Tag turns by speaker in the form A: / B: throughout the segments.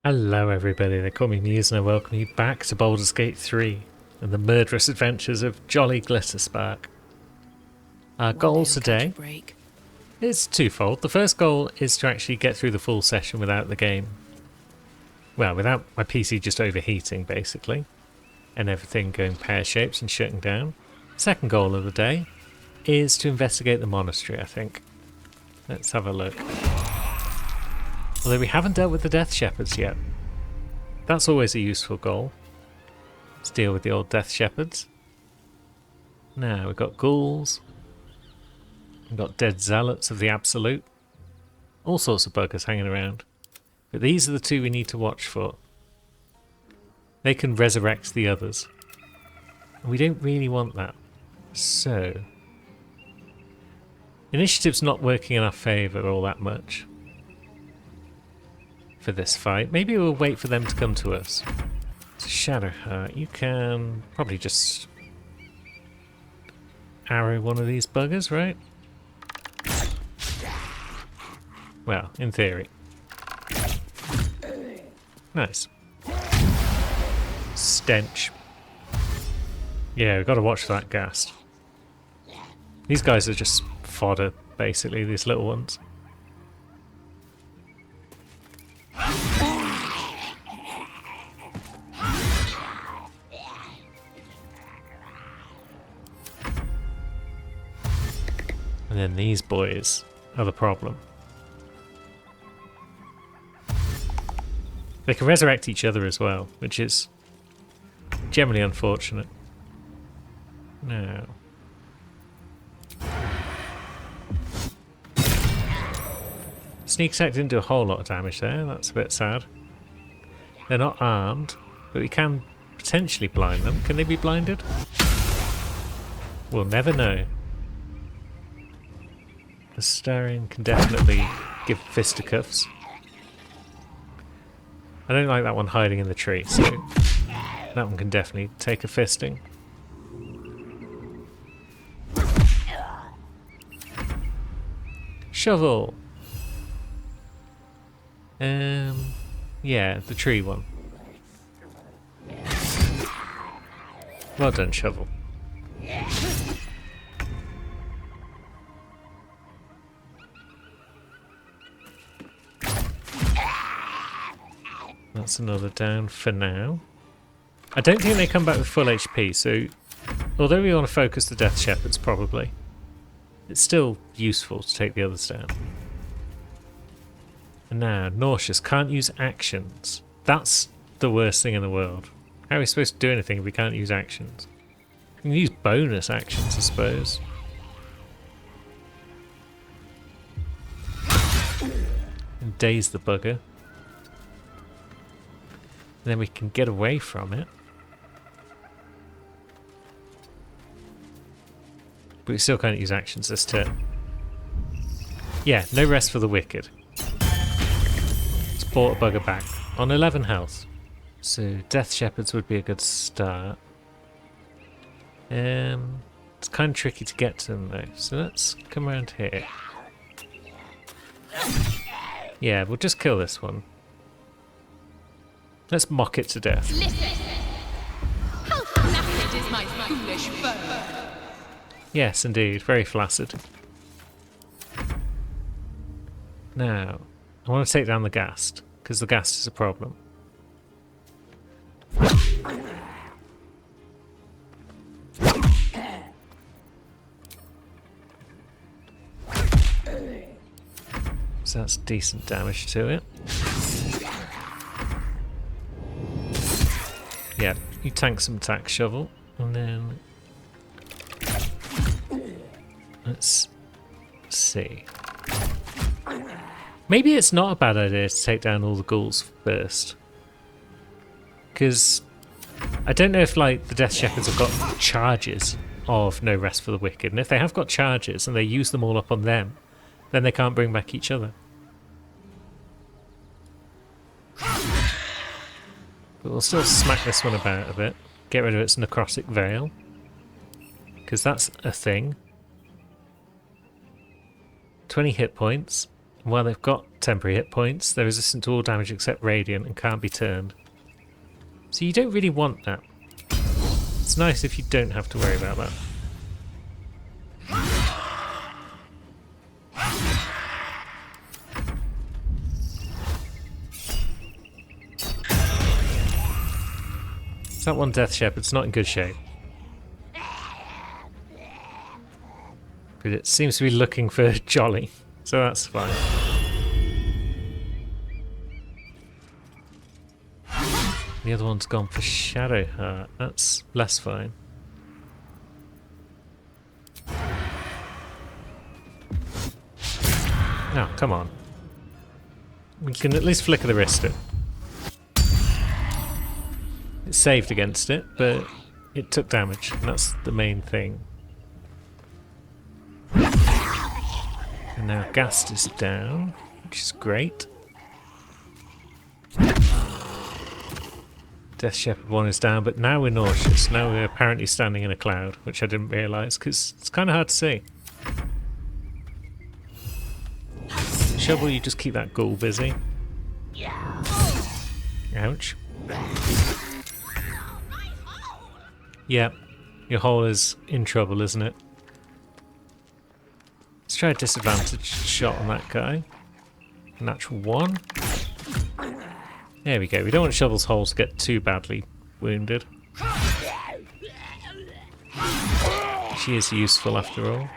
A: Hello everybody, they call me Muse and I welcome you back to Baldur's Gate 3 and the murderous adventures of Jolly Glitterspark. Our goal today is twofold. The first goal is to actually get through the full session without the game. Well, without my PC just overheating basically, and everything going pear-shaped and shutting down. Second goal of the day is to investigate the monastery, I think. Let's have a look. Although we haven't dealt with the Death Shepherds yet. That's always a useful goal. Let's deal with the old Death Shepherds. Now, we've got ghouls. We've got dead zealots of the Absolute. All sorts of buggers hanging around. But these are the two we need to watch for. They can resurrect the others. And we don't really want that. So... initiative's not working in our favour all that much for this fight. Maybe we'll wait for them to come to us. So Shadowheart, you can probably just arrow one of these buggers, right? Well, in theory. Nice. Stench. Yeah, we've got to watch for that ghast. These guys are just fodder, basically, these little ones. And then these boys are the problem. They can resurrect each other as well, which is generally unfortunate. Now... Sneak attack didn't do a whole lot of damage there, that's a bit sad. They're not armed, but we can potentially blind them. Can they be blinded? We'll never know. The Astarion can definitely give fisticuffs. I don't like that one hiding in the tree, so that one can definitely take a fisting. Shovel! Yeah, the tree one. Well done, Shovel. That's another down for now. I don't think they come back with full HP, so although we want to focus the Death Shepherds probably, it's still useful to take the others down. And now, Nauseous can't use actions. That's the worst thing in the world. How are we supposed to do anything if we can't use actions? We can use bonus actions, I suppose. And daze the bugger. Then we can get away from it. But we still can't use actions this turn. Yeah, no rest for the wicked. Let's brought a bugger back on 11 health. So Death Shepherds would be a good start. It's kind of tricky to get to them though, so let's come around here. Yeah, we'll just kill this one. Let's mock it to death.
B: How flaccid is my foolish foe?
A: Yes, indeed, very flaccid. Now, I want to take down the ghast, because the ghast is a problem. So that's decent damage to it. Yeah, you tank some attack, Shovel, and then let's see. Maybe it's not a bad idea to take down all the ghouls first, because I don't know if like the Death Shepherds have got charges of no rest for the wicked, and if they have got charges and they use them all up on them, then they can't bring back each other. But we'll still smack this one about a bit. Get rid of its necrotic veil. Because that's a thing. 20 hit points. While they've got temporary hit points, they're resistant to all damage except radiant and can't be turned. So you don't really want that. It's nice if you don't have to worry about that. That one Death Shepherd's not in good shape. But it seems to be looking for Jolly, so that's fine. The other one's gone for Shadowheart. That's less fine. Oh, come on. We can at least flicker the wrist it. It saved against it, but it took damage, and that's the main thing. And now Gast is down, which is great. Death Shepherd 1 is down, but now we're nauseous. Now we're apparently standing in a cloud, which I didn't realise, because it's kind of hard to see. Shovel, you just keep that ghoul busy. Ouch. Yep, your hole is in trouble, isn't it? Let's try a disadvantage shot on that guy. Natural 1. There we go. We don't want Shovel's hole to get too badly wounded. She is useful after all.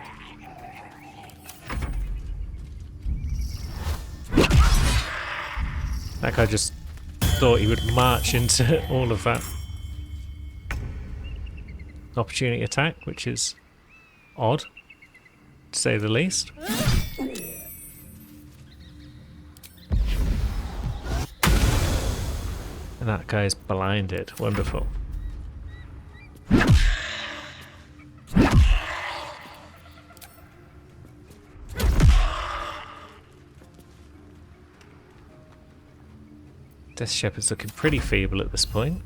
A: That guy just thought he would march into all of that. Opportunity attack, which is odd, to say the least. And that guy's blinded. Wonderful. Death Shepherd's looking pretty feeble at this point.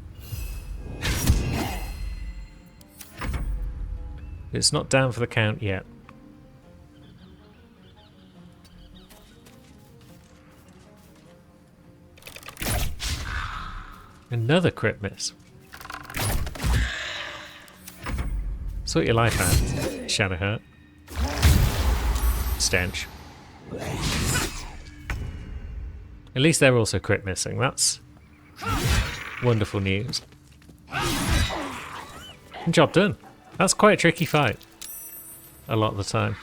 A: It's not down for the count yet. Another crit miss. Sort your life out, Shadowheart. Stench. At least they're also crit missing. That's wonderful news. Job done. That's quite a tricky fight. A lot of the time.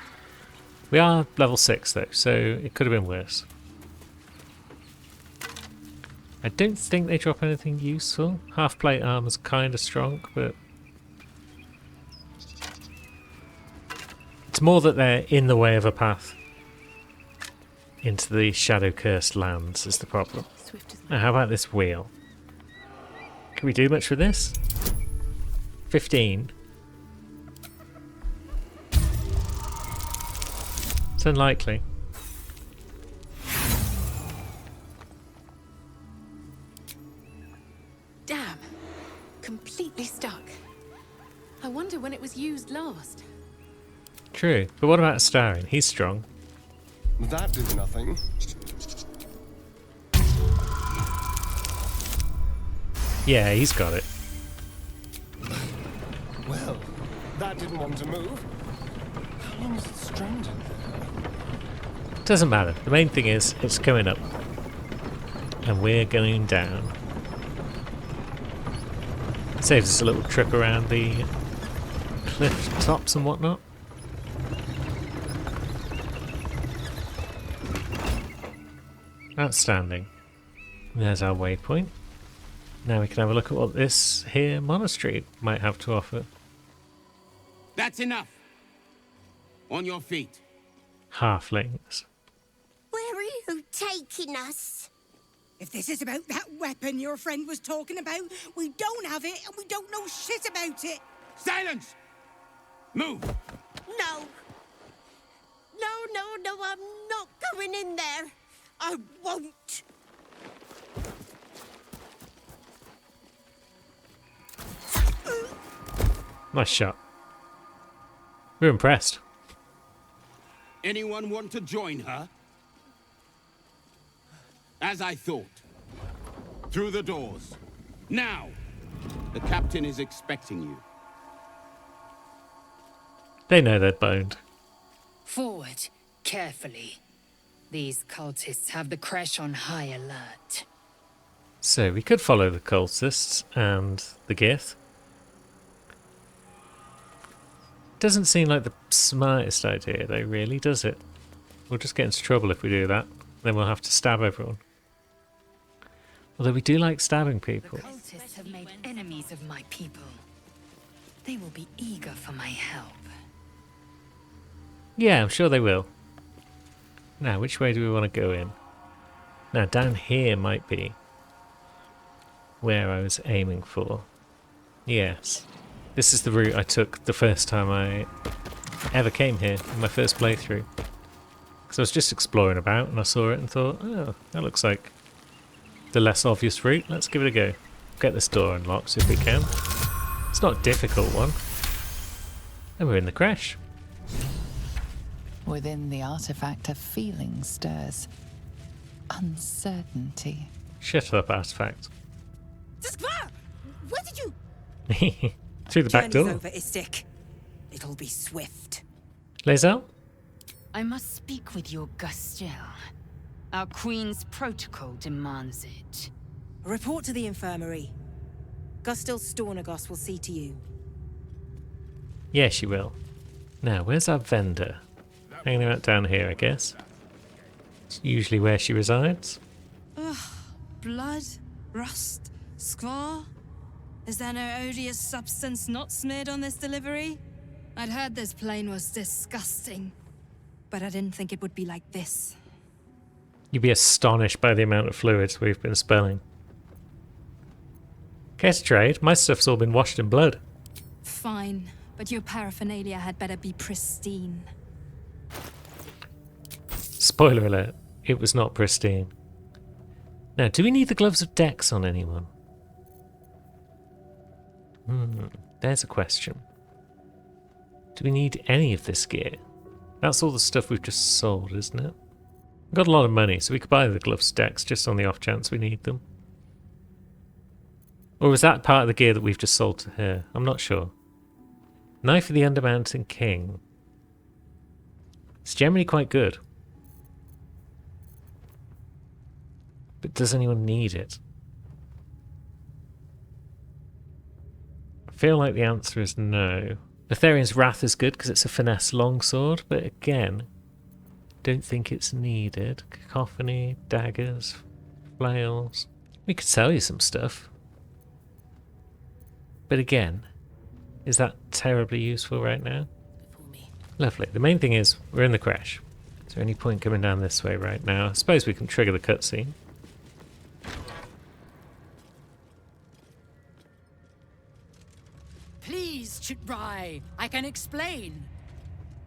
A: We are level 6 though, so it could have been worse. I don't think they drop anything useful. Half plate armor's kind of strong, but it's more that they're in the way of a path into the shadow-cursed lands is the problem. Now, how about this wheel? Can we do much with this? 15. It's unlikely.
B: Damn. Completely stuck. I wonder when it was used last.
A: True, but what about Starin? He's strong.
C: That did nothing.
A: Yeah, he's got it.
C: Well, that didn't want to move. How long is it stranded?
A: Doesn't matter. The main thing is it's coming up. And we're going down. Saves us a little trip around the cliff tops and whatnot. Outstanding. There's our waypoint. Now we can have a look at what this here monastery might have to offer.
D: That's enough. On your feet.
A: Halflings.
E: Where are you taking us?
F: If this is about that weapon your friend was talking about, we don't have it and we don't know shit about it.
D: Silence! Move!
E: No. No, I'm not going in there. I won't.
A: Nice shot. We're impressed.
D: Anyone want to join her? As I thought. Through the doors. Now! The captain is expecting you.
A: They know they're boned.
G: Forward, carefully. These cultists have the crash on high alert.
A: So we could follow the cultists and the Gith. Doesn't seem like the smartest idea though, really, does it? We'll just get into trouble if we do that. Then we'll have to stab everyone. Although we do like stabbing people.
G: The cultists have made enemies of my people. They will be eager for my help.
A: Yeah, I'm sure they will. Now, which way do we want to go in? Now, down here might be where I was aiming for. Yes. This is the route I took the first time I ever came here, in my first playthrough. Because I was just exploring about and I saw it and thought, oh, that looks like the less obvious route. Let's give it a go. Get this door unlocked if we can. It's not a difficult one. And we're in the crash.
H: Within the artifact, a feeling stirs. Uncertainty.
A: Shut up, artifact.
F: Skvar! Where did you...
A: Through the back
F: Journey's
A: door.
F: over, Istik. It'll be swift.
A: Lae'zel?
G: I must speak with your Gustil. Our queen's protocol demands it.
F: Report to the infirmary. Gustil Stornagos will see to you.
A: Yeah, she will. Now, where's our vendor? Hanging out down here, I guess. It's usually where she resides.
I: Blood? Rust? Skvar? Is there no odious substance not smeared on this delivery? I'd heard this plane was disgusting, but I didn't think it would be like this.
A: You'd be astonished by the amount of fluids we've been spilling. Care to trade? My stuff's all been washed in blood.
I: Fine, but your paraphernalia had better be pristine.
A: Spoiler alert, it was not pristine. Now, do we need the gloves of Dex on anyone? There's a question. Do we need any of this gear? That's all the stuff we've just sold, isn't it? We've got a lot of money, so we could buy the gloves of Dex just on the off chance we need them. Or was that part of the gear that we've just sold to her? I'm not sure. Knife of the Undermountain King. It's generally quite good. But does anyone need it? I feel like the answer is no. Letharian's Wrath is good because it's a finesse longsword, but again, don't think it's needed. Cacophony, daggers, flails. We could sell you some stuff. But again, is that terribly useful right now? Lovely. The main thing is, we're in the crash. Is there any point coming down this way right now? I suppose we can trigger the cutscene.
J: Please, Chitrai, I can explain.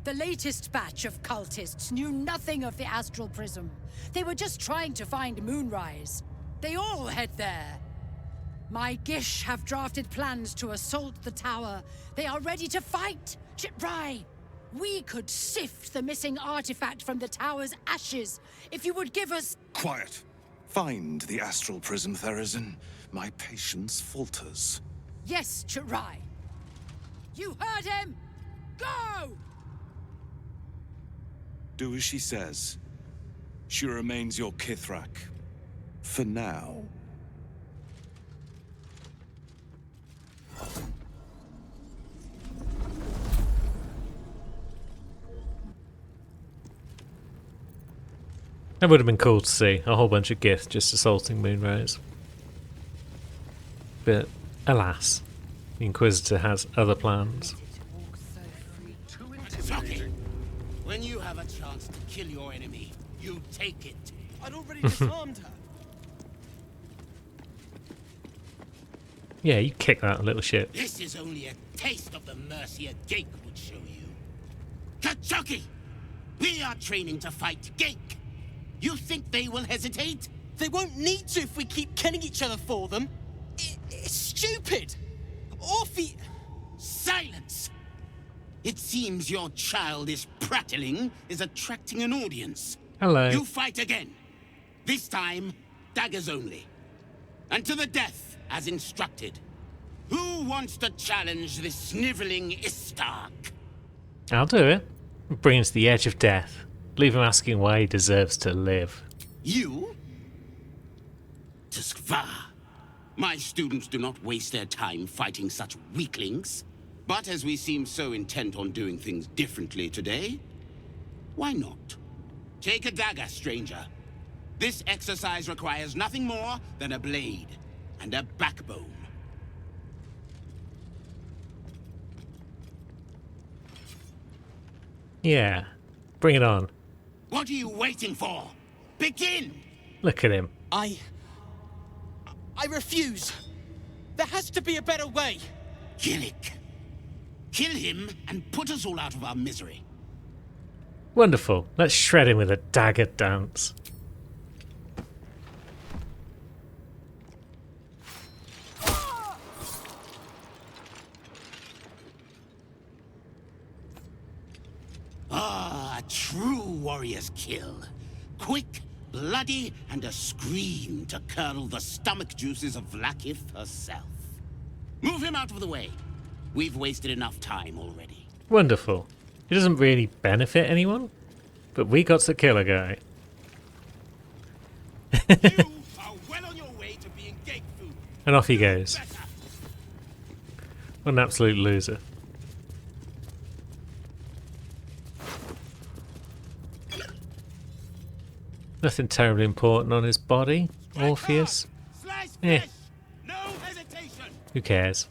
J: The latest batch of cultists knew nothing of the Astral Prism. They were just trying to find Moonrise. They all head there. My Gish have drafted plans to assault the tower. They are ready to fight, Chitrai. We could sift the missing artifact from the tower's ashes if you would give us...
K: Quiet. Find the Astral Prism, Therazin. My patience falters.
J: Yes, Chitrai. You heard him! Go!
K: Do as she says. She remains your Kithrak. For now.
A: That would have been cool to see, a whole bunch of Gith just assaulting Moonrise. But, alas, the Inquisitor has other plans.
D: Jockey, when you have a chance to kill your enemy, you take it.
C: I'd already disarmed her.
A: Yeah, you kick that little shit.
D: This is only a taste of the mercy a Gake would show you. Kachoki! We are training to fight Gake. You think they will hesitate?
L: They won't need to if we keep killing each other for them. It's stupid. Orphe...
D: Silence! It seems your childish prattling is attracting an audience.
A: Hello.
D: You fight again. This time, daggers only. And to the death, as instructed. Who wants to challenge this sniveling Istark?
A: I'll do it. Bring him to the edge of death. Leave him asking why he deserves to live.
D: You? Tuskva. My students do not waste their time fighting such weaklings. But as we seem so intent on doing things differently today, why not? Take a dagger, stranger. This exercise requires nothing more than a blade and a backbone.
A: Yeah, bring it on.
D: What are you waiting for? Begin!
A: Look at him.
L: I refuse. There has to be a better way.
D: Gillick. Kill him and put us all out of our misery.
A: Wonderful. Let's shred him with a dagger dance.
D: Ah, a true warrior's kill. Quick, bloody, and a scream to curdle the stomach juices of Vlaakith herself. Move him out of the way. We've wasted enough time already.
A: Wonderful. It doesn't really benefit anyone, but we got to kill a guy.
D: You are well on your way to being gate food.
A: And off he goes. What an absolute loser. Nothing terribly important on his body. Orpheus. Eh.
D: No hesitation.
A: Who cares?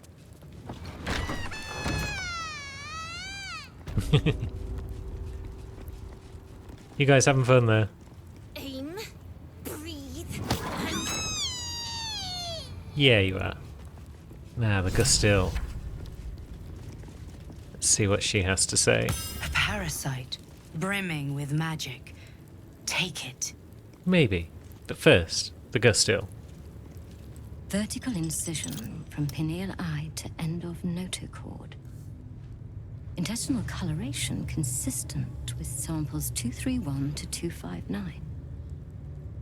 A: You guys having fun there?
E: Aim, breathe,
A: Yeah, you are. Now the Gustil. Let's see what she has to say.
M: A parasite, brimming with magic. Take it.
A: Maybe. But first, the Gustil.
N: Vertical incision from pineal eye to end of notochord. Intestinal coloration consistent with samples 231 to 259.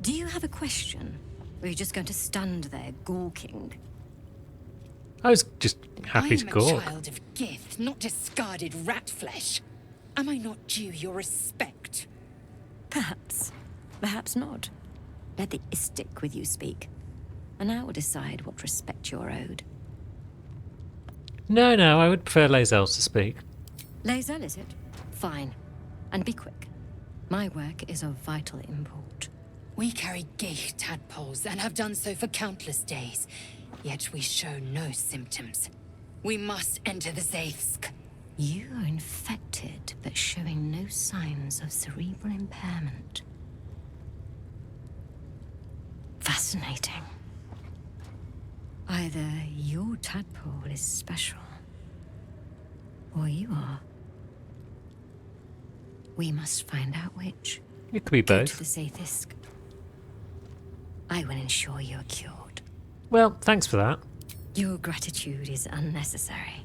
N: Do you have a question? Or are you just going to stand there gawking?
A: I was just happy to
G: I am
A: gawk.
G: a child of Gith, not discarded rat flesh. Am I not due your respect?
N: Perhaps. Perhaps not. Let the Istik with you speak. And I will decide what respect you're owed.
A: No, I would prefer Lae'zel to speak.
N: Lae'zel, is it? Fine. And be quick. My work is of vital import.
G: We carry Ghaik tadpoles and have done so for countless days, yet we show no symptoms. We must enter the Zaithsk.
N: You are infected, but showing no signs of cerebral impairment. Fascinating. Either your tadpole is special, or you are. We must find out which.
A: It could be
N: Go
A: both.
N: to the Zaithsk. I will ensure you are cured.
A: Well, thanks for that.
N: Your gratitude is unnecessary.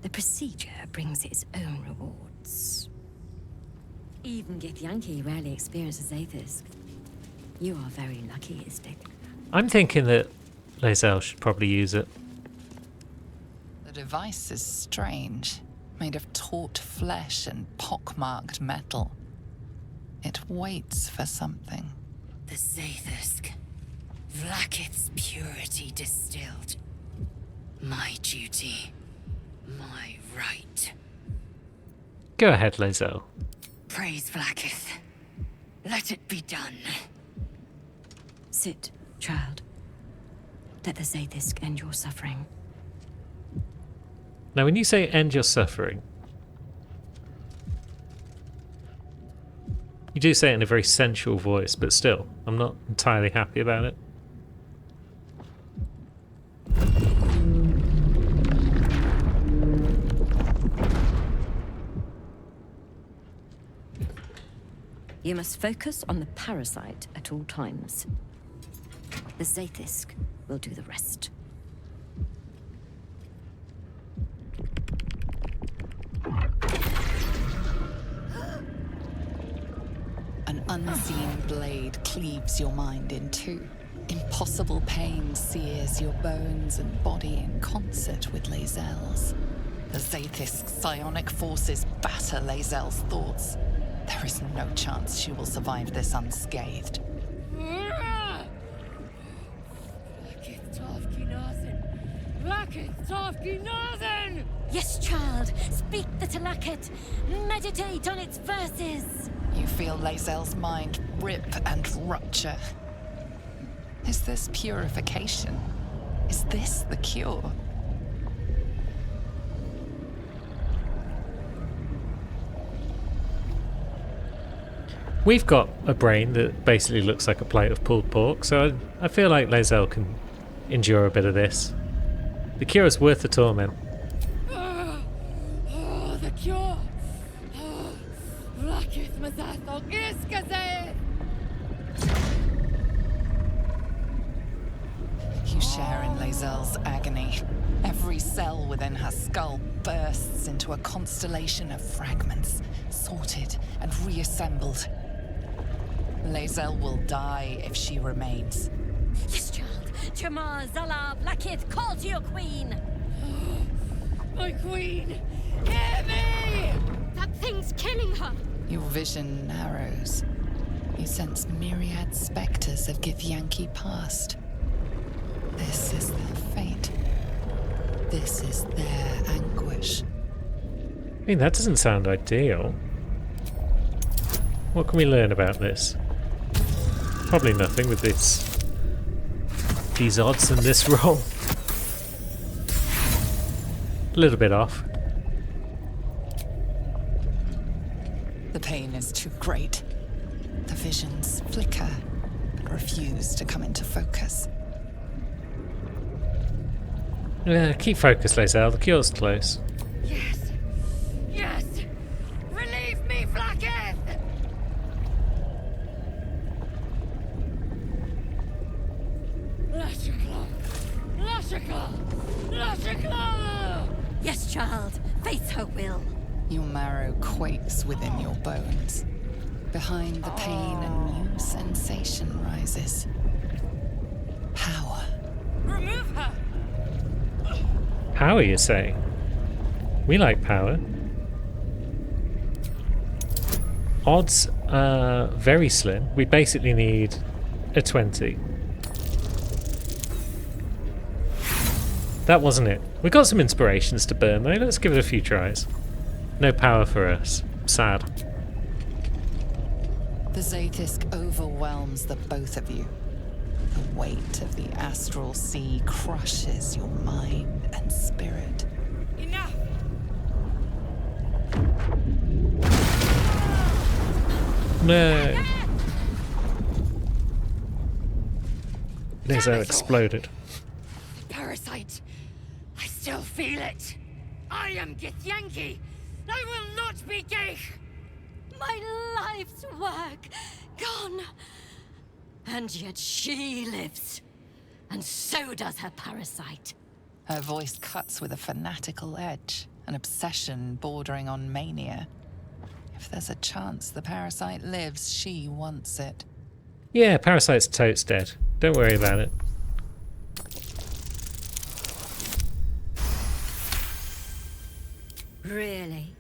N: The procedure brings its own rewards. Even Githyanki rarely experiences Zaithsk. You are very lucky, Istik.
A: I'm thinking that Lae'zel should probably use it.
H: The device is strange, made of taut flesh and pockmarked metal. It waits for something.
G: The Zaithsk. Vlaakith's purity distilled. My duty. My right.
A: Go ahead, Lae'zel.
G: Praise Vlaakith. Let it be done.
N: Sit, child. Let the Zaithsk end your suffering.
A: Now, when you say end your suffering, you do say it in a very sensual voice, but still, I'm not entirely happy about it.
N: You must focus on the parasite at all times. The Zaithsk will do the rest.
H: An unseen blade cleaves your mind in two. Impossible pain sears your bones and body in concert with Lae'zel's. The Zaith'isk psionic forces batter Lae'zel's thoughts. There is no chance she will survive this unscathed.
N: Yes, child. Speak the Talakit. Meditate on its verses.
H: You feel Lae'zel's mind rip and rupture. Is this purification? Is this the cure?
A: We've got a brain that basically looks like a plate of pulled pork, so I feel like Lae'zel can endure a bit of this. The cure is worth the torment.
J: The cure.
H: You share in Lae'zel's agony. Every cell within her skull bursts into a constellation of fragments, sorted and reassembled. Lae'zel will die if she remains.
N: Yes, child. Jamar, Zala, Blackith, call to your queen.
J: My queen! Hear me!
N: That thing's killing her.
H: Your vision narrows. You sense myriad specters of Githyanki past. This is their fate. This is their anguish.
A: I mean, that doesn't sound ideal. What can we learn about this? Probably nothing with these odds in this roll. A little bit off.
H: The pain is too great. The visions flicker, but refuse to come into focus.
A: Keep focused, Lae'zel. The cure's close.
J: Yes! Yes! Relieve me, Blackith! Lashikla!
N: Yes, child. Face her will.
H: Your marrow quakes within your bones. Behind the pain, a new sensation rises. Power.
J: Remove her!
A: Power, you say? We like power. Odds are very slim. We basically need a 20. That wasn't it. We got some inspirations to burn though. Let's give it a few tries. No power for us. Sad.
H: The Zaith'isk overwhelms the both of you. The weight of the astral sea crushes your mind and spirit.
J: Enough!
A: No. Lae'zel exploded.
J: Parasite! I still feel it! I am Githyanki! I will not be Geich!
N: My life's work gone. And yet she lives. And so does her parasite.
H: Her voice cuts with a fanatical edge, an obsession bordering on mania. If there's a chance the parasite lives, she wants it.
A: Yeah, Parasite's totes dead. Don't worry about it.
N: Really?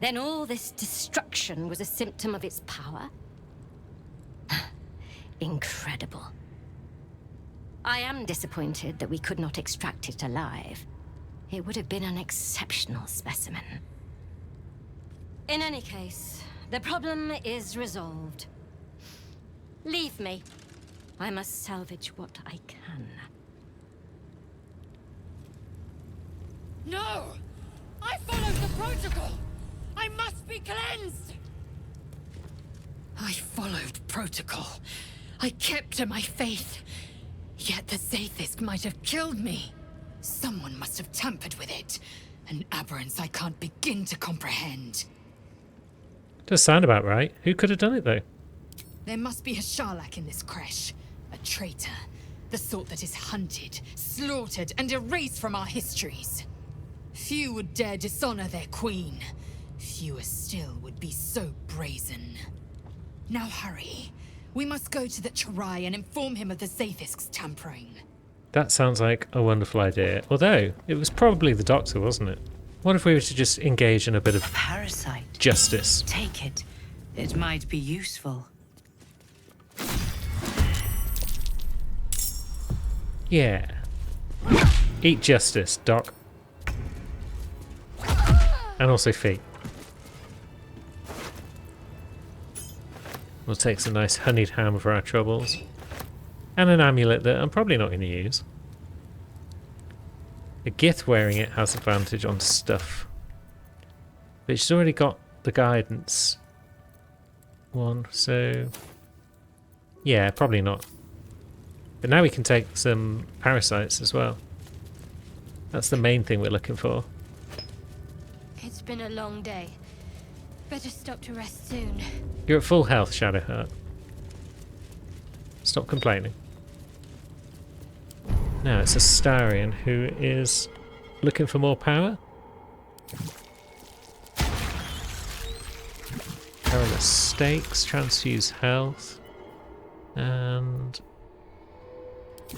N: Then all this destruction was a symptom of its power? Incredible. I am disappointed that we could not extract it alive. It would have been an exceptional specimen. In any case, the problem is resolved. Leave me. I must salvage what I can.
J: No! I followed the protocol! I must be cleansed! I followed protocol. I kept to my faith. Yet the Zaith'isk might have killed me. Someone must have tampered with it. An aberrance I can't begin to comprehend.
A: Does sound about right. Who could have done it though?
J: There must be a Sharlak in this creche. A traitor. The sort that is hunted, slaughtered, and erased from our histories. Few would dare dishonor their queen. Fewer still would be so brazen. Now hurry.
G: We must go to the Chirai and inform him of the Zaphisk's tampering.
A: That sounds like a wonderful idea. Although, it was probably the doctor, wasn't it? What if we were to just engage in a bit of
M: Parasite.
A: justice?
M: Take it. It might be useful.
A: Yeah. Eat justice, Doc. And also feet. We'll take some nice honeyed ham for our troubles. And an amulet that I'm probably not going to use. A Gith wearing it has advantage on stuff. But she's already got the guidance one, so... yeah, probably not. But now we can take some parasites as well. That's the main thing we're looking for.
O: It's been a long day. Better stop to rest soon.
A: You're at full health, Shadowheart. Stop complaining. Now it's Astarion who is looking for more power. Perilous stakes, transfuse health, and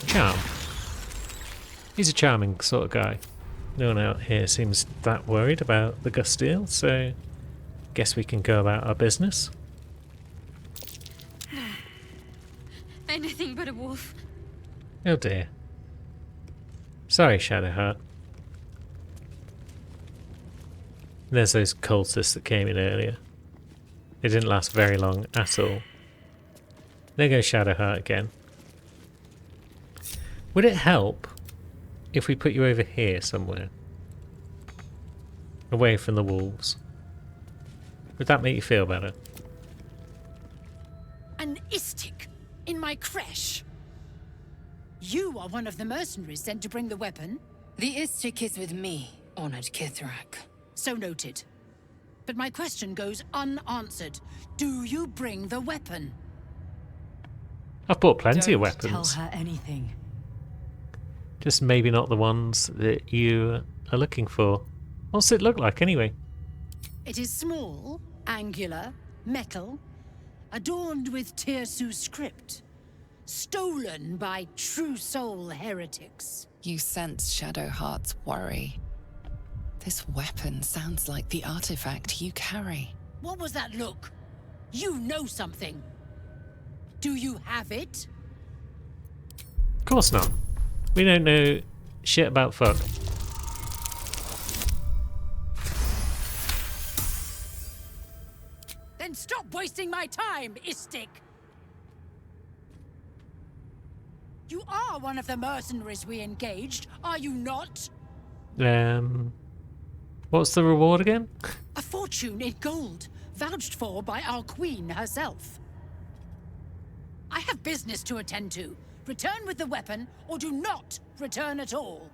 A: charm. He's a charming sort of guy. No one out here seems that worried about the Gusteel, so guess we can go about our business.
O: Anything but a wolf.
A: Oh dear. Sorry, Shadowheart. There's those cultists that came in earlier. They didn't last very long at all. There goes Shadowheart again. Would it help if we put you over here somewhere? Away from the wolves. Would that make you feel better?
J: An Istik in my creche. You are one of the mercenaries sent to bring the weapon.
G: The Istik is with me, honored Kithrak.
J: So noted. But my question goes unanswered. Do you bring the weapon?
A: I've bought plenty of
M: Don't
A: weapons.
M: tell her anything.
A: Just maybe not the ones that you are looking for. What's it look like anyway?
J: It is small, angular, metal, adorned with Tirsu script. Stolen by true soul heretics.
H: You sense Shadowheart's worry. This weapon sounds like the artifact you carry.
J: What was that look? You know something. Do you have it?
A: Of course not. We don't know shit about fuck.
J: Then stop wasting my time, Istik! You are one of the mercenaries we engaged, are you not?
A: What's the reward again?
J: A fortune in gold, vouched for by our queen herself. I have business to attend to. Return with the weapon, or do not return at all.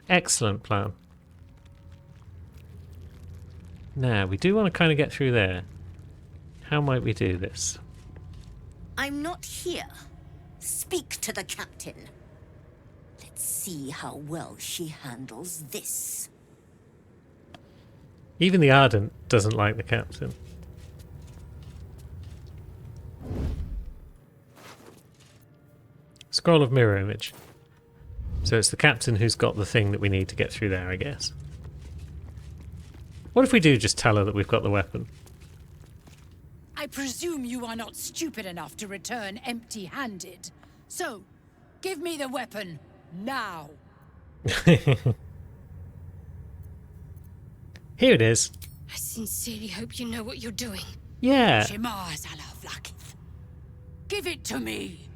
A: Excellent plan. Now, we do want to kind of get through there. How might we do this?
E: I'm not here. Speak to the captain. Let's see how well she handles this.
A: Even the Ardent doesn't like the captain. Scroll of mirror image. So it's the captain who's got the thing that we need to get through there, I guess. What if we do just tell her that we've got the weapon?
J: I presume you are not stupid enough to return empty-handed. So, give me the weapon, now.
A: Here it is.
O: I sincerely hope you know what you're doing.
A: Yeah.
J: Shemar Zala Vlakith. Give it to me.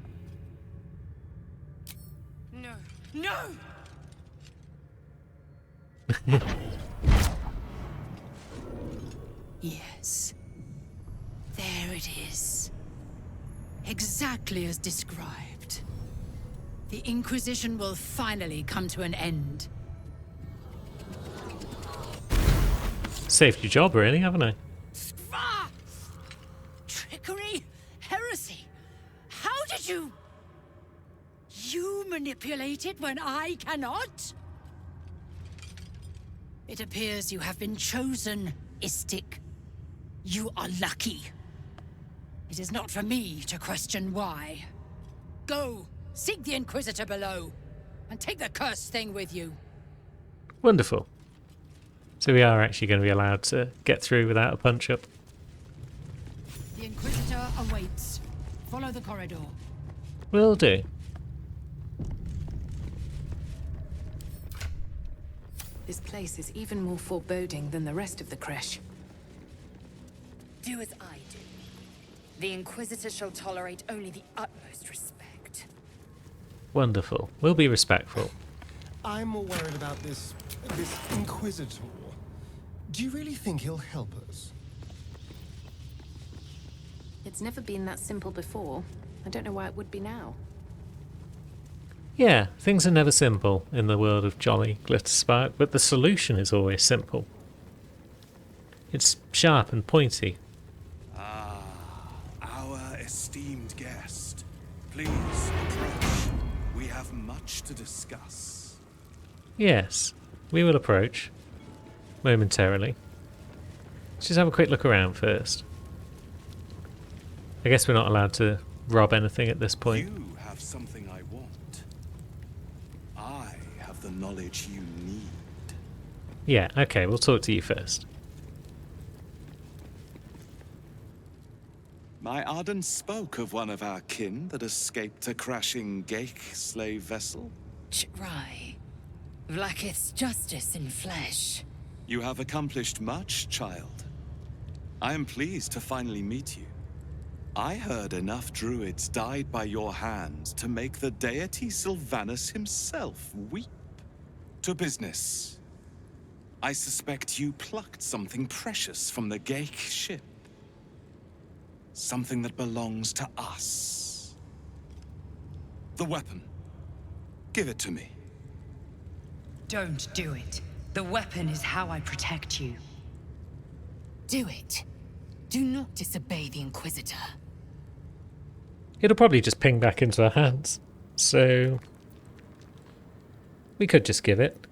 O: No. No!
J: Yes. There it is. Exactly as described. The Inquisition will finally come to an end.
A: Saved your job, really, haven't I?
J: Ah! Trickery? Heresy? How did you... You manipulate it when I cannot? It appears you have been chosen, Istik. You are lucky. It is not for me to question why. Go, seek the Inquisitor below, and take the cursed thing with you.
A: Wonderful. So we are actually going to be allowed to get through without a punch-up.
J: The Inquisitor awaits. Follow the corridor.
A: Will do.
B: This place is even more foreboding than the rest of the creche.
G: Do as I do. The Inquisitor shall tolerate only the utmost respect.
A: Wonderful. We'll be respectful.
C: I'm more worried about this Inquisitor. Do you really think he'll help us?
B: It's never been that simple before. I don't know why it would be now.
A: Yeah, things are never simple in the world of Jolly Glitterspark, but the solution is always simple. It's sharp and pointy.
K: Ah, our esteemed guest. Please approach. We have much to discuss.
A: Yes, we will approach. Momentarily. Let's just have a quick look around first. I guess we're not allowed to rob anything at this point.
K: You have something I want. I have the knowledge you need.
A: Yeah, okay, we'll talk to you first.
K: My Arden spoke of one of our kin that escaped a crashing Geich slave vessel.
G: Ch'rai. Vlaakith's justice in flesh.
K: You have accomplished much, child. I am pleased to finally meet you. I heard enough druids died by your hands to make the deity Sylvanus himself weep. To business. I suspect you plucked something precious from the Geich ship. Something that belongs to us. The weapon. Give it to me.
M: Don't do it. The weapon is how I protect you.
G: Do it. Do not disobey the Inquisitor.
A: It'll probably just ping back into our hands, so we could just give it.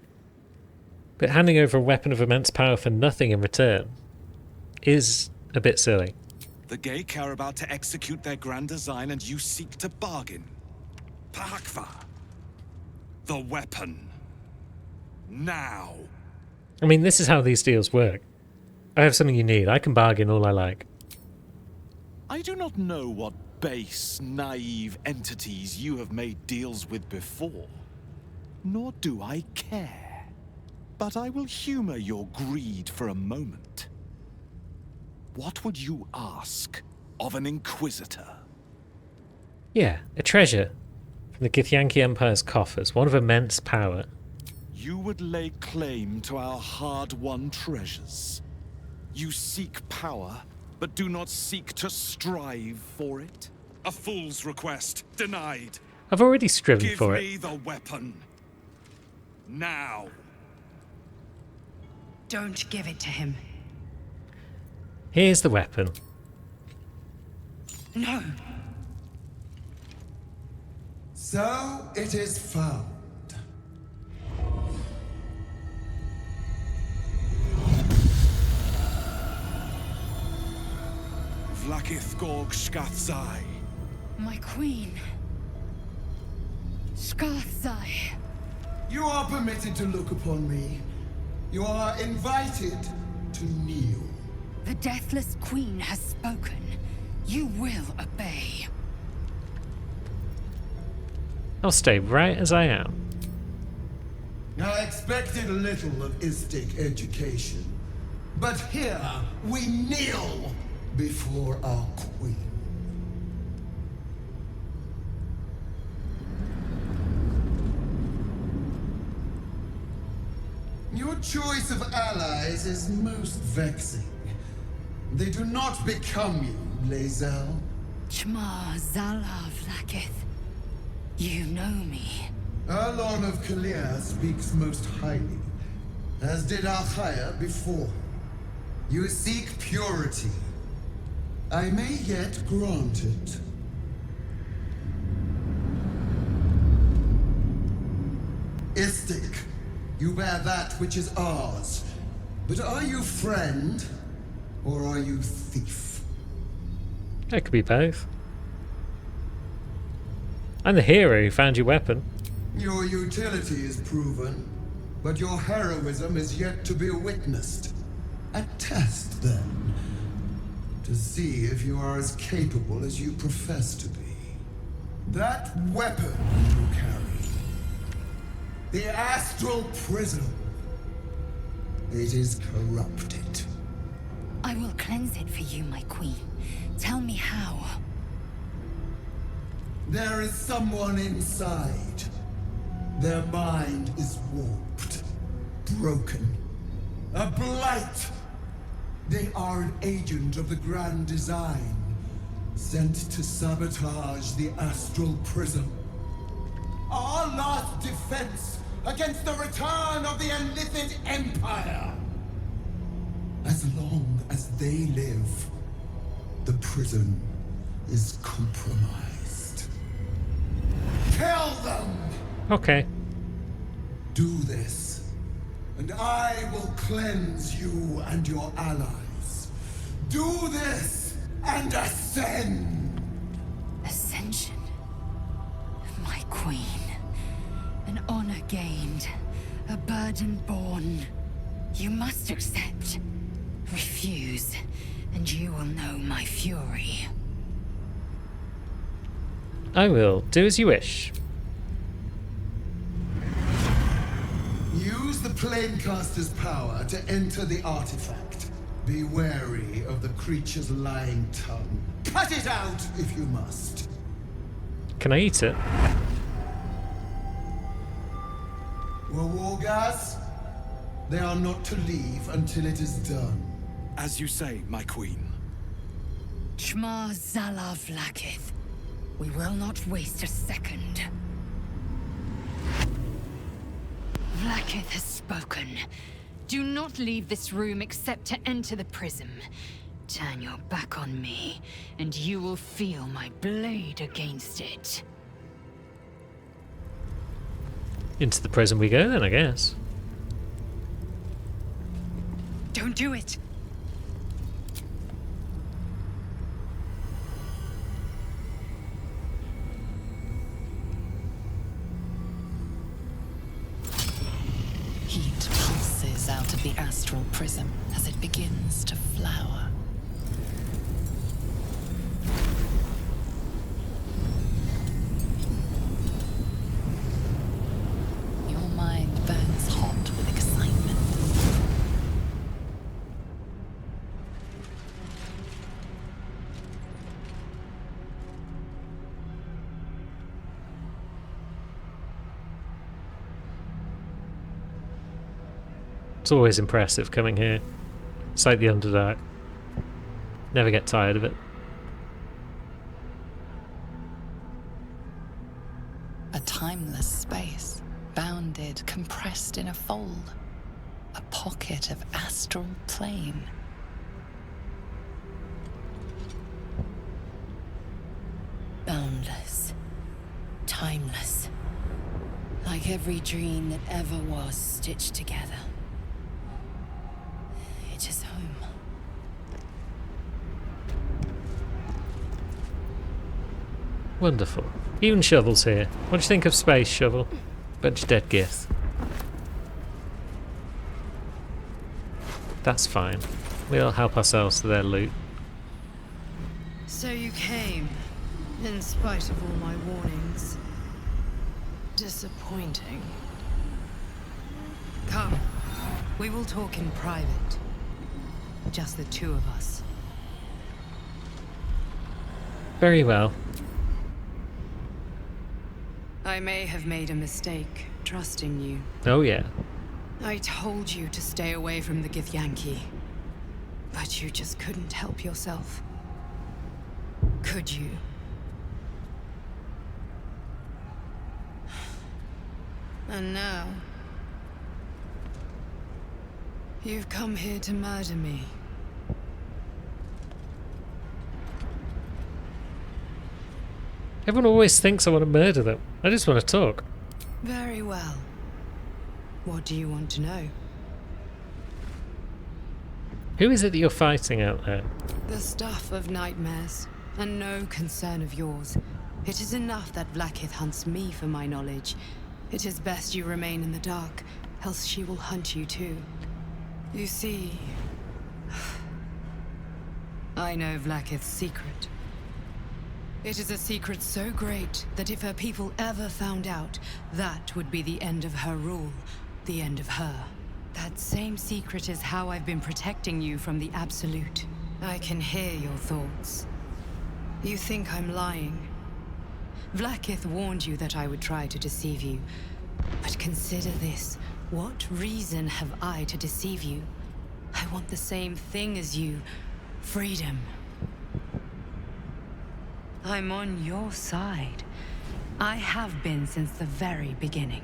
A: But handing over a weapon of immense power for nothing in return is a bit silly.
K: The Geich are about to execute their grand design and you seek to bargain. Pahakva. The weapon. Now.
A: I mean, this is how these deals work. I have something you need. I can bargain all I like.
K: I do not know what base, naive entities you have made deals with before. Nor do I care. But I will humor your greed for a moment. What would you ask of an Inquisitor?
A: Yeah, a treasure from the Githyanki Empire's coffers, one of immense power.
K: You would lay claim to our hard-won treasures. You seek power, but do not seek to strive for it. A fool's request, denied.
A: I've already striven for it.
K: Give me the weapon. Now.
M: Don't give it to him.
A: Here's the weapon.
M: No.
P: So it is found.
K: Vlaakith Gorg Shkathzai.
G: My queen. Shkathzai.
P: You are permitted to look upon me. You are invited to kneel.
G: The Deathless Queen has spoken. You will obey.
A: I'll stay right as I am.
P: I expected little of Istik education, but here we kneel before our queen. Your choice of allies is most vexing. They do not become you, Lae'zel.
G: Chma Zala Vlaakith. You know me.
P: Our Lord of Kalir speaks most highly, as did Alchaya before. You seek purity. I may yet grant it. Istik, you bear that which is ours. But are you friend, or are you thief?
A: It could be both. I'm the hero who found your weapon.
P: Your utility is proven, but your heroism is yet to be witnessed. A test, then, to see if you are as capable as you profess to be. That weapon you carry, the Astral Prism, it is corrupted.
G: I will cleanse it for you, my queen. Tell me how.
P: There is someone inside. Their mind is warped, broken, a blight. They are an agent of the Grand Design, sent to sabotage the Astral Prism. Our last defense against the return of the Illithid Empire. As long as they live, the prison is compromised. Kill them!
A: Okay.
P: Do this, and I will cleanse you and your allies. Do this, and ascend!
G: Ascension. My queen. An honor gained. A burden borne. You must accept. Refuse, and you will know my fury.
A: I will do as you wish.
P: Use the Planecaster's power to enter the artifact. Be wary of the creature's lying tongue. Cut it out if you must.
A: Can I eat it?
P: Wargas, they are not to leave until it is done.
K: As you say, my queen.
G: Shma Zala Vlakith. We will not waste a second. Vlakith has spoken. Do not leave this room except to enter the prism. Turn your back on me, and you will feel my blade against it.
A: Into the prison we go then, I guess.
G: Don't do it!
H: Heat pulses out of the astral prism as it begins to flower. Your mind burns hot with excitement.
A: It's always impressive coming here. It's like the Underdark. Never get tired of it.
H: A timeless space, bounded, compressed in a fold. A pocket of astral plane.
M: Boundless. Timeless. Like every dream that ever was stitched together. It is home.
A: Wonderful. Even Shovel's here. What do you think of space, Shovel? Bunch of dead giths. That's fine. We'll help ourselves to their loot.
I: So you came, in spite of all my warnings. Disappointing. Come, we will talk in private. Just the two of us.
A: Very well.
I: I may have made a mistake, trusting you.
A: Oh yeah.
I: I told you to stay away from the Githyanki. But you just couldn't help yourself. Could you? And now... you've come here to murder me.
A: Everyone always thinks I want to murder them. I just want to talk.
I: Very well. What do you want to know?
A: Who is it that you're fighting out there?
I: The stuff of nightmares.
M: and no concern of yours. It is enough that Vlaakith hunts me for my knowledge. It is best you remain in the dark, else she will hunt you too. You see, I know Vlaakith's secret. It is a secret so great that if her people ever found out, that would be the end of her rule, the end of her. That same secret is how I've been protecting you from the Absolute. I can hear your thoughts. You think I'm lying. Vlaakith warned you that I would try to deceive you. But consider this. What reason have I to deceive you? I want the same thing as you. Freedom. I'm on your side. I have been since the very beginning.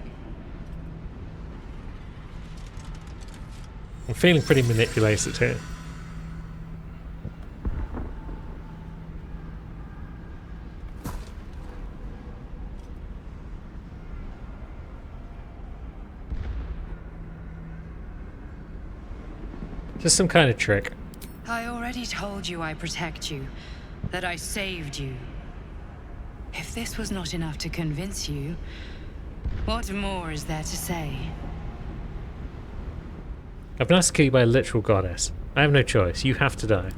A: I'm feeling pretty manipulated here. Just some kind of trick.
M: I already told you I protect you, that I saved you. If this was not enough to convince you, what more is there to say?
A: I've been asked to kill you by a literal goddess. I have no choice. You have to die.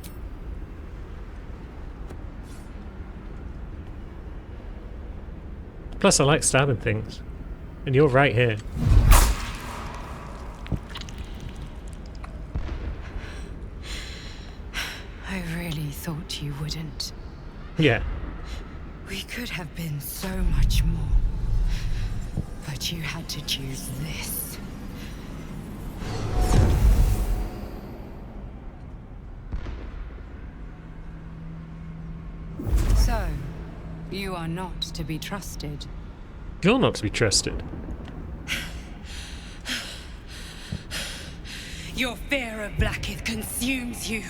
A: Plus, I like stabbing things. And you're right here.
M: I really thought you wouldn't.
A: Yeah.
M: We could have been so much more. But you had to choose this. So, you are not to be trusted.
A: You're not to be trusted.
M: Your fear of Vlaakith consumes you.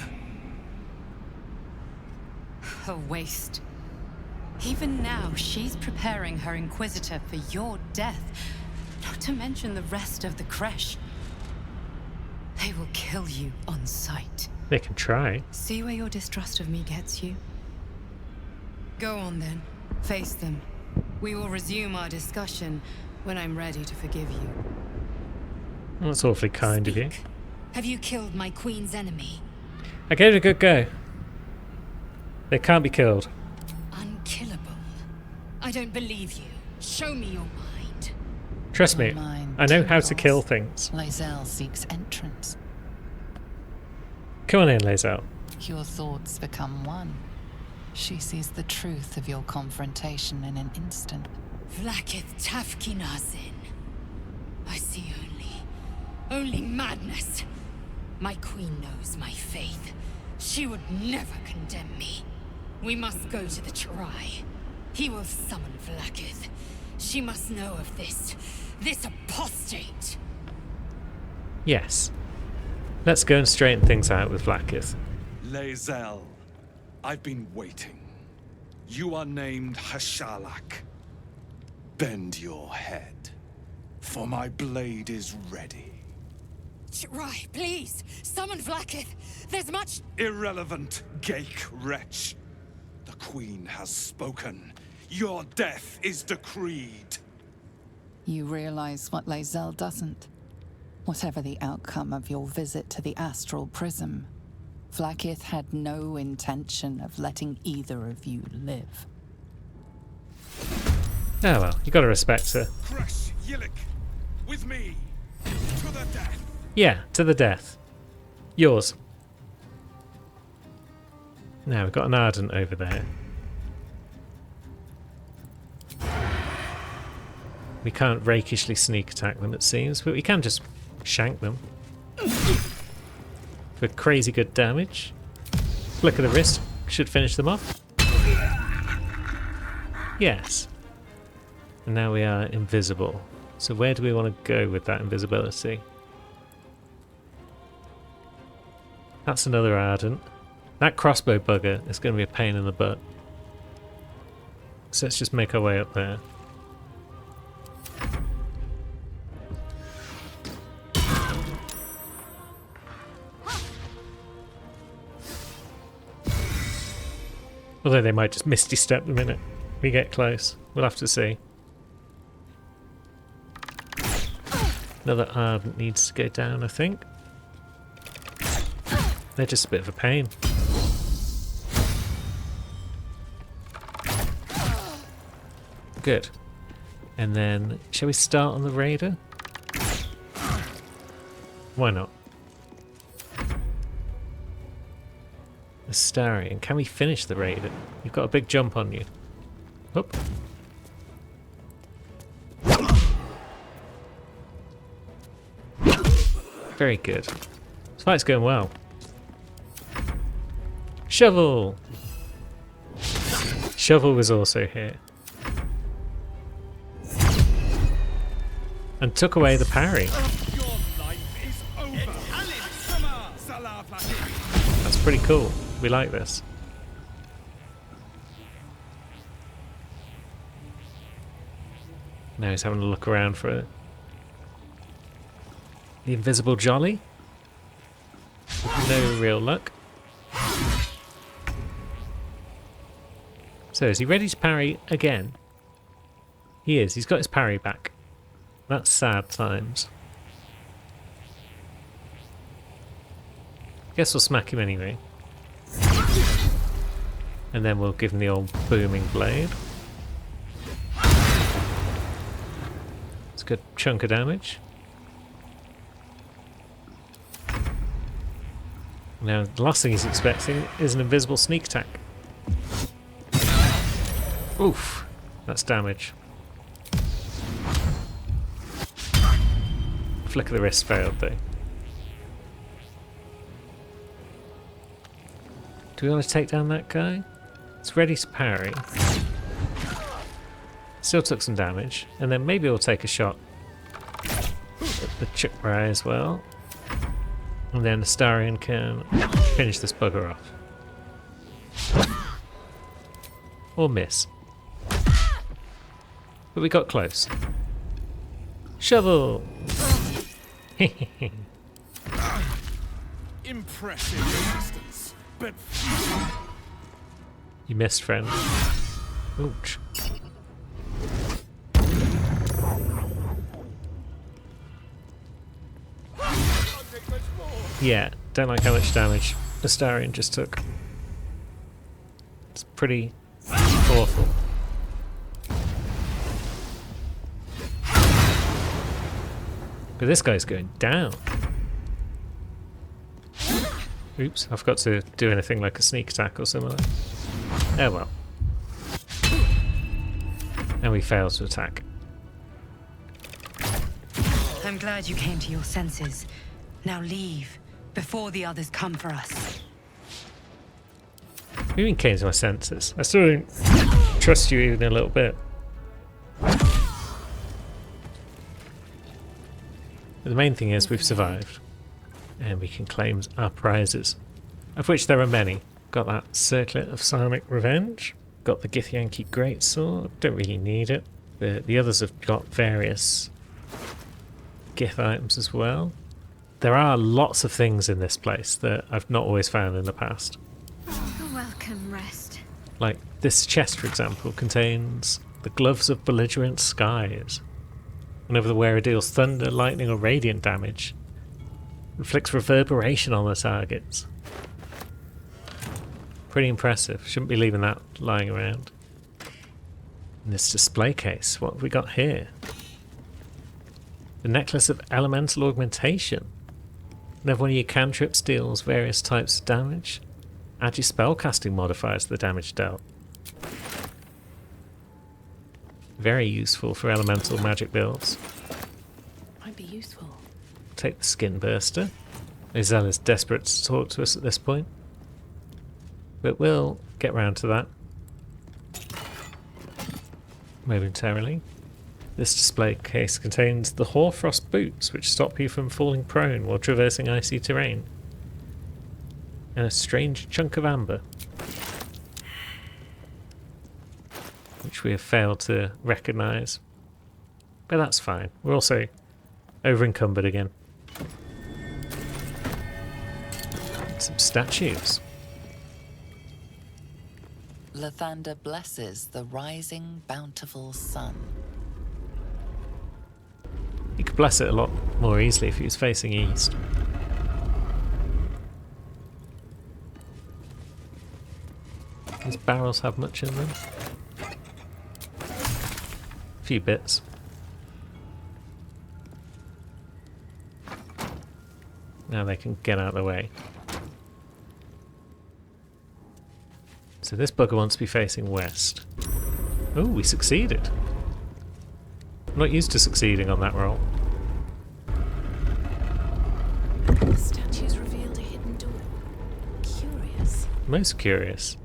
M: A waste. Even now, she's preparing her Inquisitor for your death. Not to mention the rest of the Kresh. They will kill you on sight.
A: They can try.
M: See where your distrust of me gets you? Go on then. Face them. We will resume our discussion when I'm ready to forgive you.
A: Well, that's awfully kind of you.
G: Have you killed my queen's enemy?
A: I gave it a good go. They can't be killed.
G: Unkillable. I don't believe you. Show me your mind.
A: Trust me, I know how to kill things.
H: Lae'zel seeks entrance.
A: Come on in, Lae'zel.
H: Your thoughts become one. She sees the truth of your confrontation in an instant.
G: Vlaakith Tafkinazin. I see only madness. My queen knows my faith. She would never condemn me. We must go to the Terai. He will summon Vlaakith. She must know of this apostate.
A: Yes. Let's go and straighten things out with Vlaakith.
K: Lae'zel, I've been waiting. You are named Hashalak. Bend your head, for my blade is ready.
G: Terai, please, summon Vlaakith. There's much...
K: Irrelevant, Ghaik wretch. The Queen has spoken. Your death is decreed.
H: You realize what Lae'zel doesn't. Whatever the outcome of your visit to the Astral Prism, Vlaakith had no intention of letting either of you live.
A: Oh well, you gotta respect her.
K: Kresh Yilik, with me, to the death.
A: Yeah, to the death. Yours. Now we've got an Ardent over there. We can't rakishly sneak attack them, it seems, but we can just shank them. For crazy good damage. Flick of the wrist should finish them off. Yes. And now we are invisible. So where do we want to go with that invisibility? That's another Ardent. That crossbow bugger is going to be a pain in the butt. So let's just make our way up there. Although they might just misty step the minute we get close. We'll have to see. Another ardent needs to go down, I think. They're just a bit of a pain. Good. And then, shall we start on the raider? Why not? Astarion, can we finish the raider? You've got a big jump on you. Whoop. Very good. This fight's going well. Shovel! Shovel was also here. And took away the parry. That's pretty cool. We like this. Now he's having a look around for the invisible Jolly. No real luck. So is he ready to parry again? He is. He's got his parry back. That's sad times. Guess we'll smack him anyway. And then we'll give him the old booming blade. It's a good chunk of damage. Now, the last thing he's expecting is an invisible sneak attack. Oof, that's damage. Flick of the wrist failed though. Do we want to take down that guy? It's ready to parry. Still took some damage, and then maybe we'll take a shot at the Chukrai as well. And then Astarion can finish this bugger off. Or miss. But we got close. Shovel!
K: Impressive resistance, but
A: you missed, friend. Ouch. Yeah, don't like how much damage Astarion just took. It's pretty awful. But this guy's going down. Oops, I forgot to do anything like a sneak attack or similar. Oh well. And we failed to attack.
M: I'm glad you came to your senses. Now leave, before the others come for us.
A: You even came to my senses. I still don't trust you even a little bit. But the main thing is we've survived. And we can claim our prizes. Of which there are many. Got that Circlet of Psionic Revenge. Got the Githyanki Greatsword. Don't really need it. The others have got various Gith items as well. There are lots of things in this place that I've not always found in the past.
O: Welcome, Rest.
A: Like this chest, for example, contains the Gloves of Belligerent Skies. Whenever the wearer deals thunder, lightning, or radiant damage, inflicts reverberation on the targets. Pretty impressive. Shouldn't be leaving that lying around. In this display case, what have we got here? The Necklace of Elemental Augmentation. Whenever one of your cantrips deals various types of damage, add your spellcasting modifiers to the damage dealt. Very useful for elemental magic builds.
B: Might be useful.
A: Take the Skin Burster. Lae'zel is desperate to talk to us at this point. But we'll get round to that momentarily. This display case contains the Hoarfrost boots, which stop you from falling prone while traversing icy terrain. And a strange chunk of amber, which we have failed to recognise. But that's fine. We're also over-encumbered again. Some statues.
H: Lathander blesses the rising, bountiful sun.
A: He could bless it a lot more easily if he was facing east. These barrels have much in them. A few bits. Now they can get out of the way. So this bugger wants to be facing west. Oh, we succeeded. I'm not used to succeeding on that roll.
B: The statues revealed a hidden door. Curious.
A: Most curious.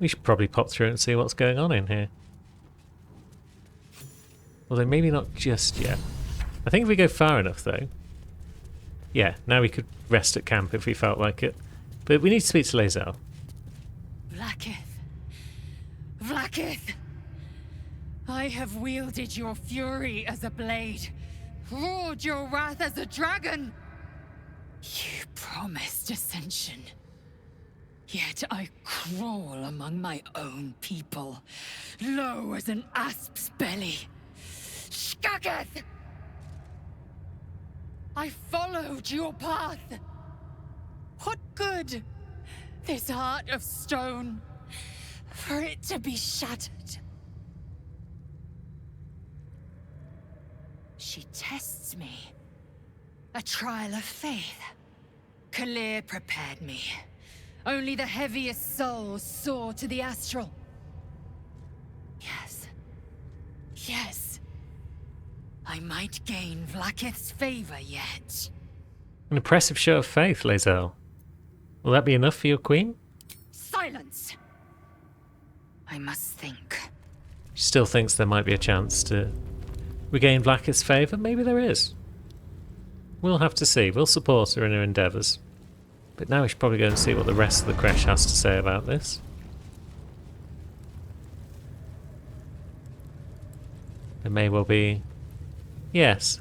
A: We should probably pop through and see what's going on in here. Although maybe not just yet. I think if we go far enough though. Yeah, now we could rest at camp if we felt like it. But we need to speak to Lae'zel.
G: Vlaakith. Vlaakith! I have wielded your fury as a blade, roared your wrath as a dragon. You promised ascension. Yet I crawl among my own people, low as an asp's belly. Skageth! I followed your path. What good? This heart of stone, for it to be shattered. She tests me. A trial of faith. Kalir prepared me. Only the heaviest souls soar to the astral. Yes. Yes. I might gain Vlaakith's favor yet.
A: An impressive show of faith, Lae'zel. Will that be enough for your queen?
G: Silence! I must think.
A: She still thinks there might be a chance to regain Vlaakith's favour. Maybe there is. We'll have to see. We'll support her in her endeavours. But now we should probably go and see what the rest of the Kresh has to say about this. There may well be, yes,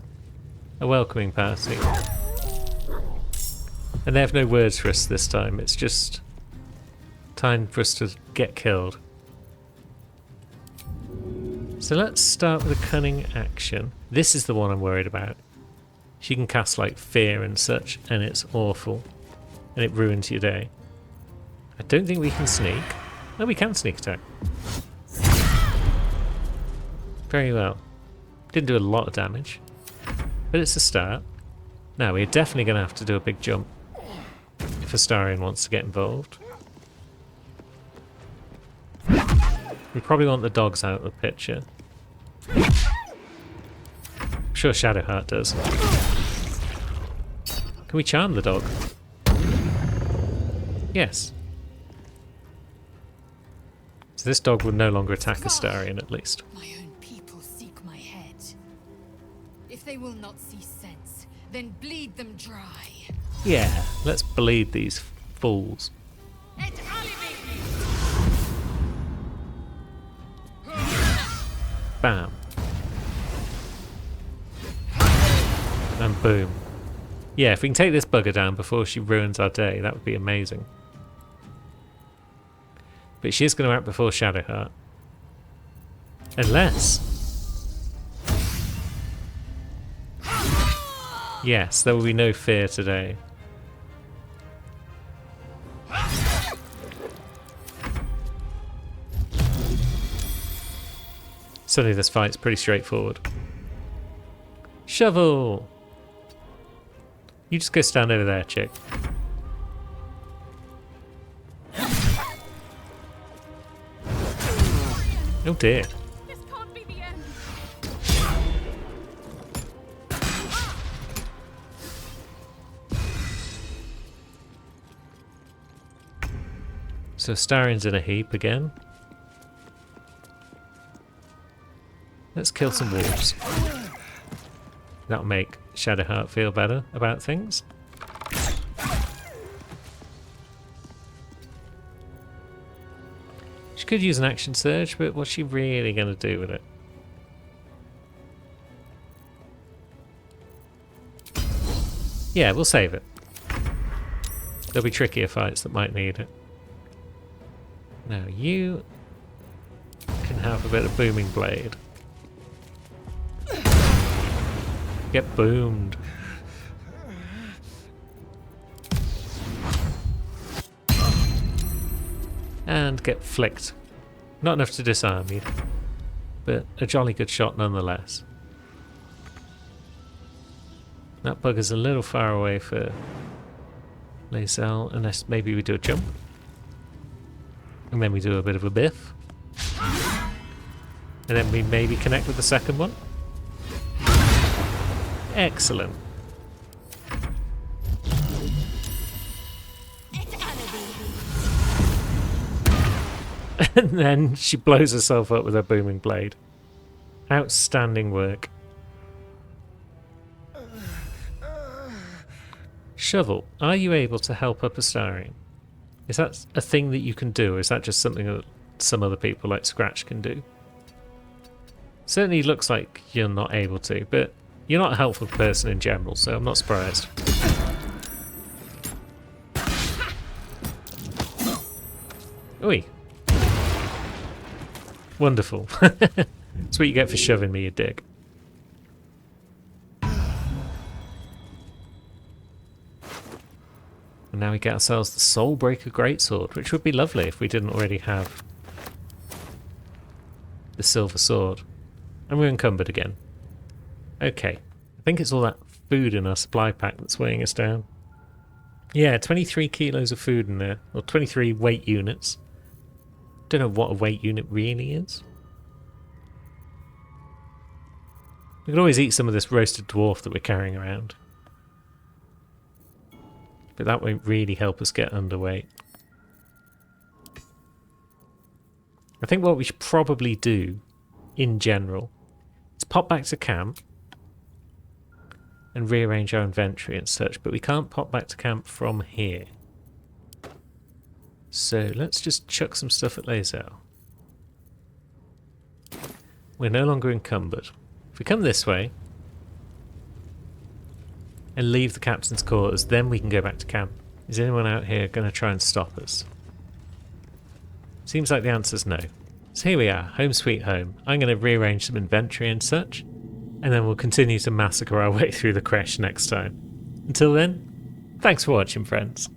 A: a welcoming party. And they have no words for us this time. It's just time for us to get killed. So let's start with a cunning action. This is the one I'm worried about. She can cast like fear and such, and it's awful. And it ruins your day. I don't think we can sneak. No, we can sneak attack. Very well. Didn't do a lot of damage. But it's a start. Now, we're definitely going to have to do a big jump if Astarion wants to get involved. We probably want the dogs out of the picture. I'm sure Shadowheart does. Can we charm the dog? Yes. So this dog will no longer attack Astarion, at least.
G: My own people seek my head. If they will not see sense, then bleed them dry.
A: Yeah, let's bleed these fools. Bam. And boom. Yeah, if we can take this bugger down before she ruins our day, that would be amazing. But she is going to act before Shadowheart. Unless... Yes, there will be no fear today. Suddenly this fight's pretty straightforward. Shovel! You just go stand over there, chick. Oh dear.
B: This can't be the end.
A: So Astarion's in a heap again. Let's kill some wolves. That'll make Shadowheart feel better about things. She could use an action surge, but what's she really going to do with it? Yeah, we'll save it. There'll be trickier fights that might need it. Now you can have a bit of booming blade. Get boomed. And get flicked. Not enough to disarm you, but a jolly good shot nonetheless. That bugger's a little far away for Lae'zel, unless maybe we do a jump. And then we do a bit of a biff. And then we maybe connect with the second one. Excellent. And then she blows herself up with her booming blade. Outstanding work. Shovel, are you able to help up Astarion? Is that a thing that you can do, or is that just something that some other people like Scratch can do? Certainly looks like you're not able to, but you're not a helpful person in general, so I'm not surprised. Oi. Wonderful. That's what you get for shoving me, you dick. And now we get ourselves the Soulbreaker Greatsword, which would be lovely if we didn't already have the Silver Sword. And we're encumbered again. Okay. I think it's all that food in our supply pack that's weighing us down. Yeah, 23 kilos of food in there. Or 23 weight units. Don't know what a weight unit really is. We could always eat some of this roasted dwarf that we're carrying around. But that won't really help us get underweight. I think what we should probably do, in general, is pop back to camp and rearrange our inventory and such, but we can't pop back to camp from here. So let's just chuck some stuff at Lae'zel. We're no longer encumbered. If we come this way and leave the captain's quarters, then we can go back to camp. Is anyone out here going to try and stop us? Seems like the answer's no. So here we are, home sweet home. I'm going to rearrange some inventory and such, and then we'll continue to massacre our way through the Kresh next time. Until then, thanks for watching, friends.